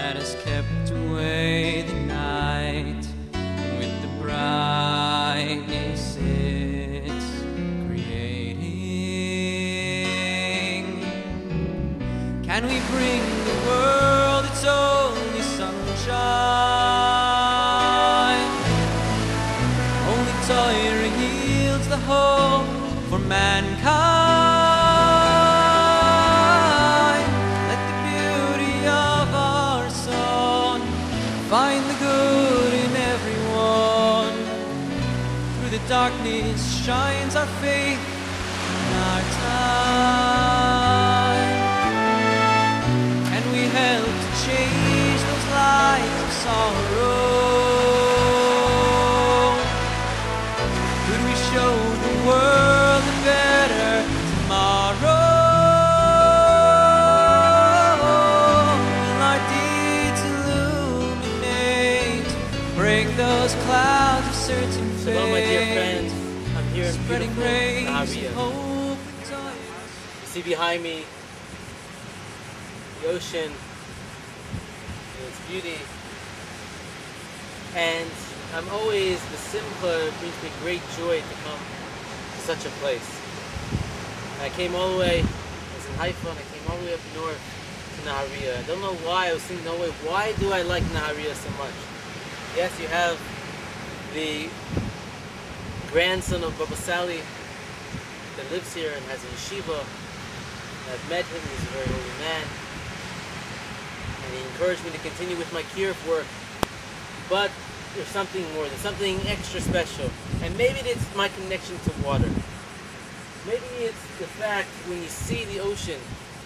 that has kept away the night, and with the brightness it's creating. Can we bring the world its only sunshine? Only Torah yields the hope for mankind. Let the beauty of our song find the good in everyone. Through the darkness shines our faith in our time. Can we help to change those lights of sorrow? Could we show the world a better tomorrow? Will our deeds illuminate, break those clouds of certain fate? Hello, my dear friends. I'm here in Spreading beautiful rays of Nahariya. hope and joy. You see behind me the ocean and its beauty, and I'm always, the simcha brings me great joy to come to such a place. And I came all the way, I was in Haifa, and I came all the way up north to Nahariya. I don't know why, I was thinking, why do I like Nahariya so much? Yes, you have the grandson of Baba Sali that lives here and has a yeshiva. I've met him, he's a very holy man. And he encouraged me to continue with my kiruv work. But there's something more, there's something extra special. And maybe it's my connection to water. Maybe it's the fact when you see the ocean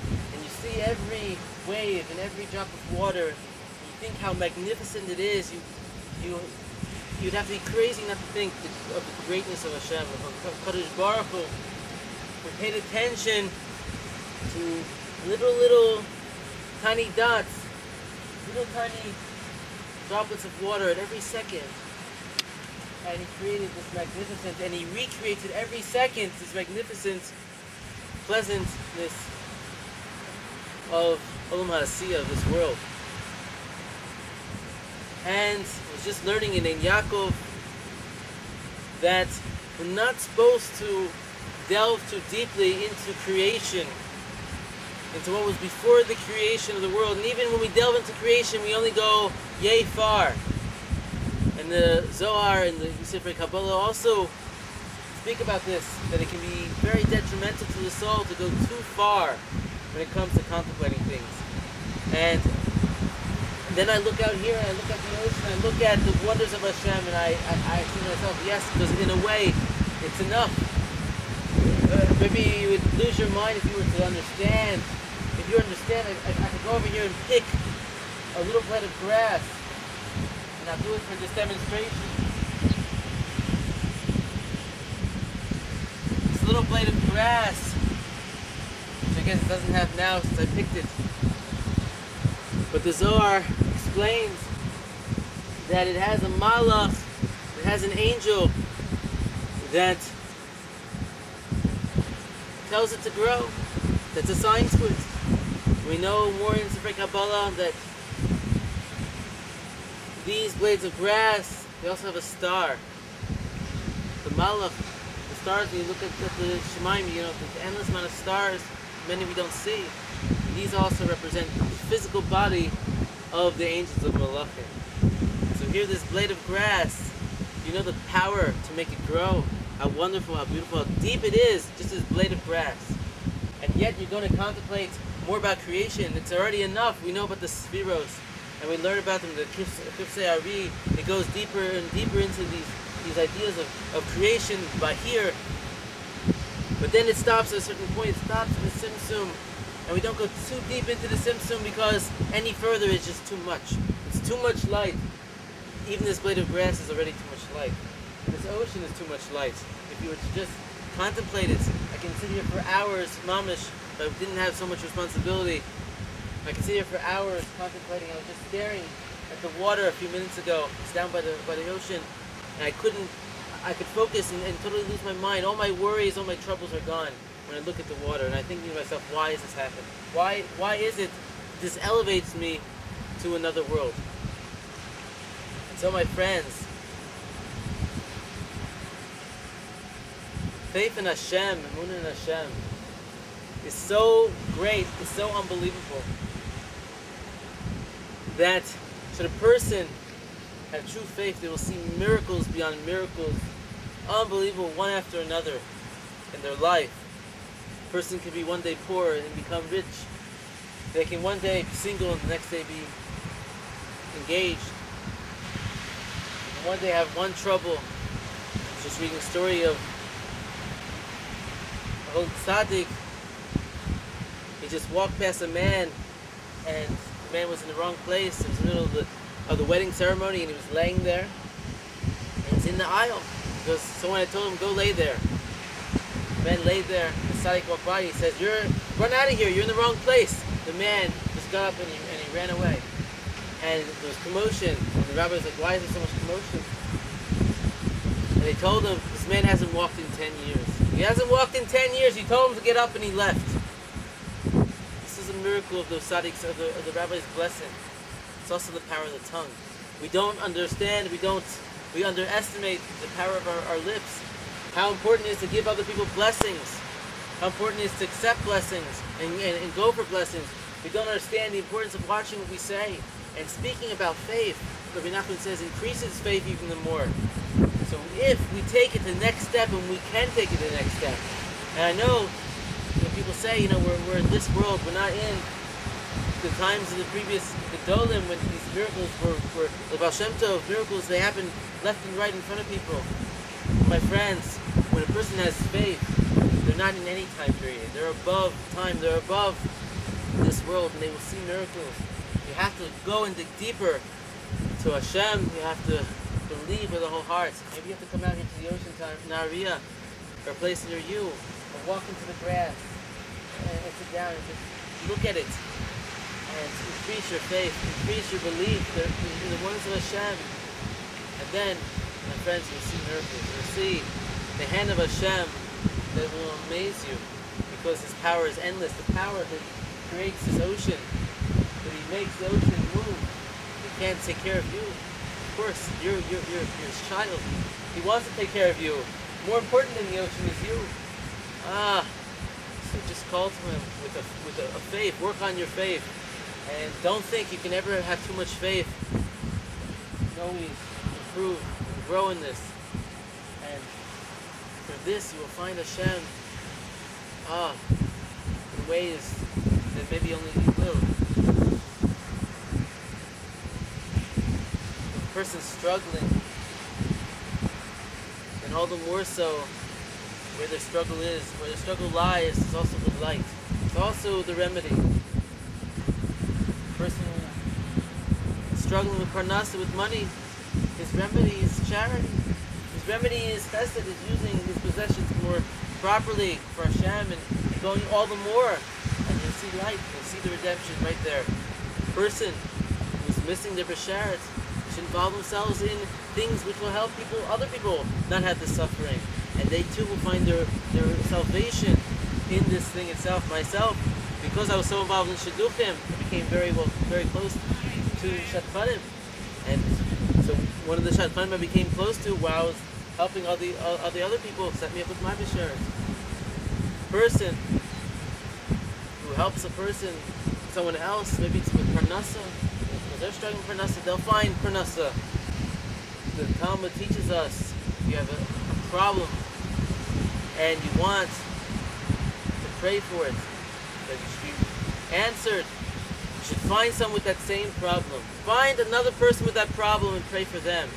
and you see every wave and every drop of water, you think how magnificent it is. You'd have to be crazy not to think of the greatness of Hashem, of Kadosh Baruch Hu. We paid attention to little tiny dots, little tiny droplets of water at every second. And he created this magnificence, and he recreated every second this magnificent pleasantness of Olam Ha'asiyah, of this world. And I was just learning in Ein Yaakov that we're not supposed to delve too deeply into creation, into what was before the creation of the world. And even when we delve into creation, we only go yay far. And the Zohar and the Sefer Kabbalah also speak about this, that it can be very detrimental to the soul to go too far when it comes to contemplating things. And then I look out here and I look at the ocean, I look at the wonders of Hashem, and I say to myself, yes, because in a way, it's enough. Maybe you would lose your mind if you were to understand. If you understand, I could go over here and pick a little blade of grass, and I'll do it for this demonstration. This little blade of grass, which I guess it doesn't have now since I picked it. But the Zohar explains that it has a malach, it has an angel that tells it to grow. That's a science for it. We know more in Sefer Kabbalah that these blades of grass, they also have a star. The malach, the stars, when you look at the Shemaim, you know, the endless amount of stars, many we don't see. And these also represent the physical body of the angels of Malachim. So here, this blade of grass, you know the power to make it grow. How wonderful, how beautiful, how deep it is, just this blade of grass. And yet you're going to contemplate more about creation. It's already enough. We know about the Spheros, and we learn about them, the Kifsei Ari. It goes deeper and deeper into these ideas of creation by here. But then it stops at a certain point. It stops in the Simsum. And we don't go too deep into the Simsum because any further is just too much. It's too much light. Even this blade of grass is already too much light. This ocean is too much light. If you were to just contemplate it, I can sit here for hours, mamish, if I didn't have so much responsibility. I can sit here for hours contemplating. I was just staring at the water a few minutes ago. It's down by the ocean, and I could focus and totally lose my mind. All my worries, all my troubles are gone when I look at the water, and I think to myself, why is this happening? Why is it this elevates me to another world. And so my friends, faith in Hashem, Emunah in Hashem, is so great, is so unbelievable, that should a person have true faith, they will see miracles beyond miracles, unbelievable, one after another in their life. A person can be one day poor and become rich. They can one day be single and the next day be engaged. And one day have one trouble. I was just reading a story of a old tzaddik. He just walked past a man, and the man was in the wrong place. It was in the middle of the wedding ceremony, and he was laying there. And he's in the aisle because someone had told him, go lay there. The man laid there. The tzaddik walked by. He says, run out of here. You're in the wrong place. The man just got up and he ran away. And there was commotion. And the rabbi was like, why is there so much commotion? And they told him, this man hasn't walked in 10 years. He hasn't walked in 10 years. You told him to get up and he left. This is a miracle of the tzaddiks, of the rabbi's blessing. It's also the power of the tongue. We don't understand, we underestimate the power of our lips. How important it is to give other people blessings. How important it is to accept blessings and go for blessings. We don't understand the importance of watching what we say. And speaking about faith, Rabbi Nachman says, increases faith even more. So if we take it to the next step, and we can take it to the next step. And I know when people say, we're in this world, we're not in the times of the previous Gedolim when these miracles were the Baal Shem Tov miracles, they happen left and right in front of people. My friends, when a person has faith, they're not in any time period. They're above time, they're above this world, and they will see miracles. You have to go and dig deeper to Hashem. You have to believe with the whole heart. Maybe you have to come out here to the ocean time, Nariya, or a place near you, or walk into the grass and sit down and just look at it. And increase your faith, increase your belief in the ones of Hashem. And then, my friends, you'll see miracles. You'll see the hand of Hashem that will amaze you, because His power is endless. The power that He creates this ocean, that He makes the ocean move. He can't take care of you. Of course, you're His child. He wants to take care of you. More important than the ocean is you. So just call to Him with a faith. Work on your faith. And don't think you can ever have too much faith. You can always improve and grow in this. And for this you will find Hashem in ways that maybe only you will. If a person's struggling, and all the more so where their struggle is, where the struggle lies, is also the light. It's also the remedy. Person struggling with parnasa, with money, his remedy is charity. His remedy is chesed, is using his possessions more properly for Hashem and going all the more. And you'll see light, you'll see the redemption right there. Person who's missing their basharat should involve themselves in things which will help other people not have this suffering. And they too will find their salvation in this thing itself. Myself, because I was so involved in Shidduchim, I became very close to Shatfanim. And so one of the Shatfanim I became close to while I was helping all the other people set me up with my B'sharet. Person who helps someone else, maybe it's with Parnasa, because they're struggling with Parnasa, they'll find Parnasa. The Talmud teaches us, if you have a problem and you want to pray for it, that you should be answered. You should find someone with that same problem. Find another person with that problem and pray for them.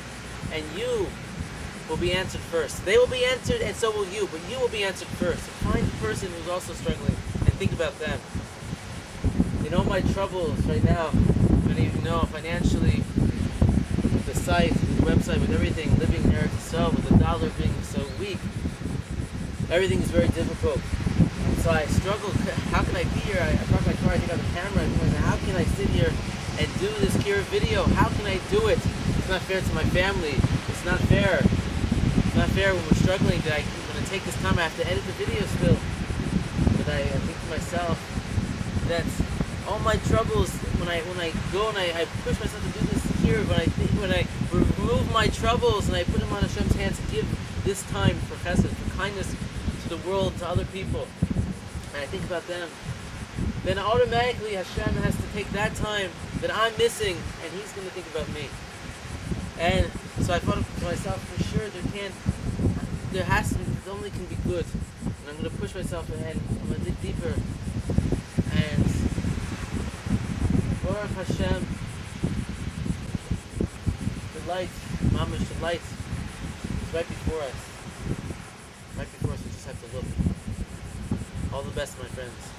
And you will be answered first. They will be answered and so will you, but you will be answered first. So find the person who's also struggling and think about them. In all my troubles right now, many of you know, financially, with the site, with the website, with everything, living in Eretz Yisrael, with the dollar being so weak, everything is very difficult. So I struggled. How can I be here? I brought my car, I took out the camera, and I said, how can I sit here and do this Kira video? How can I do it? It's not fair to my family. It's not fair. It's not fair when we're struggling that when I take this time, I have to edit the video still. But I think to myself that all my troubles, when I go and I push myself to do this here, when I remove my troubles and I put them on Hashem's hands to give this time for chesed, for kindness to the world, to other people, and I think about them, then automatically Hashem has to take that time that I'm missing, and He's going to think about me. And so I thought to myself, for sure, there has to be, it only can be good. And I'm going to push myself ahead, I'm going to dig deeper. And Baruch Hashem, the light, Mamash, the light is right before us. Right before us, we just have to look. All the best, my friends.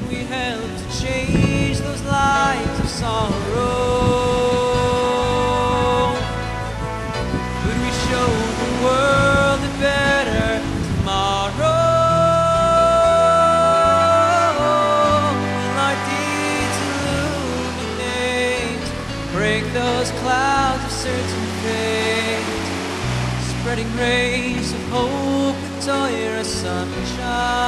We help to change those lives of sorrow. Could we show the world a better tomorrow? Will our deeds illuminate, break those clouds of certain fate, spreading rays of hope with Torah sunshine?